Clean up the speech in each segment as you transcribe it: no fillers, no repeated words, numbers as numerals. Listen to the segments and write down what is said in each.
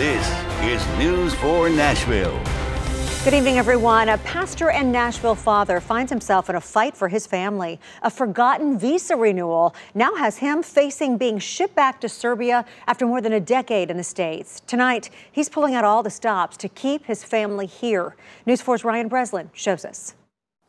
This is News 4 Nashville. Good evening, everyone. A pastor and Nashville father finds himself in a fight for his family. A forgotten visa renewal now has him facing being shipped back to Serbia after more than a decade in the States. Tonight, he's pulling out all the stops to keep his family here. News 4's Ryan Breslin shows us.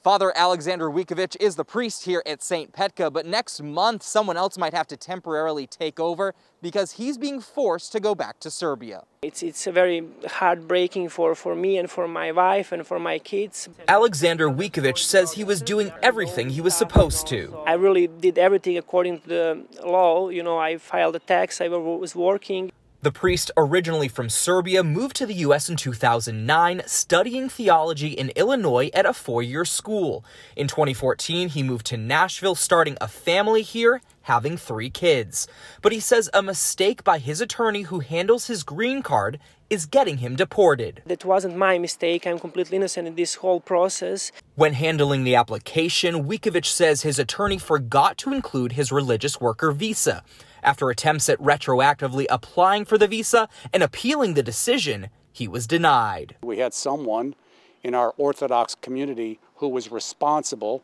Father Alexander Wikovich is the priest here at St. Petka, but next month someone else might have to temporarily take over because he's being forced to go back to Serbia. It's very heartbreaking for me and for my wife and for my kids. Alexander Wikovich says he was doing everything he was supposed to. I really did everything according to the law. You know, I filed a tax, I was working. The priest, originally from Serbia, moved to the U.S. in 2009, studying theology in Illinois at a 4-year school. In 2014, he moved to Nashville, starting a family here, having 3 kids. But he says a mistake by his attorney who handles his green card is getting him deported. That wasn't my mistake. I'm completely innocent in this whole process. When handling the application, Wikovich says his attorney forgot to include his religious worker visa. After attempts at retroactively applying for the visa and appealing the decision, he was denied. We had someone in our Orthodox community who was responsible,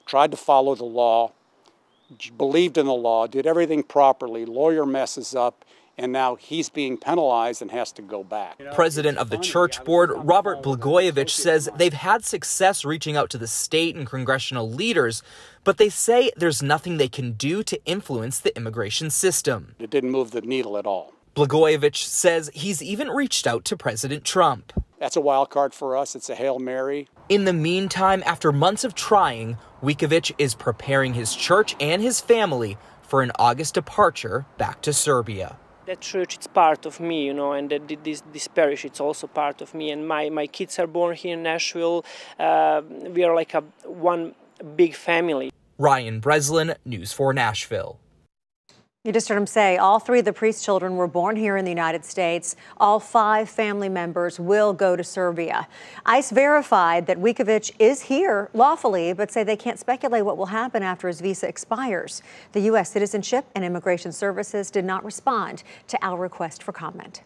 tried to follow the law, believed in the law, did everything properly, lawyer messes up, and now he's being penalized and has to go back. President of the church board, Robert Blagojevich, says they've had success reaching out to the state and congressional leaders, but they say there's nothing they can do to influence the immigration system. It didn't move the needle at all. Blagojevich says he's even reached out to President Trump. That's a wild card for us. It's a Hail Mary. In the meantime, after months of trying, Wikovich is preparing his church and his family for an August departure back to Serbia. That church, it's part of me, you know, and this parish, it's also part of me. And my kids are born here in Nashville. We are like one big family. Ryan Breslin, News 4 Nashville. You just heard him say all 3 of the priest's children were born here in the United States. All 5 family members will go to Serbia. ICE verified that Wikovich is here lawfully, but say they can't speculate what will happen after his visa expires. The U.S. Citizenship and Immigration Services did not respond to our request for comment.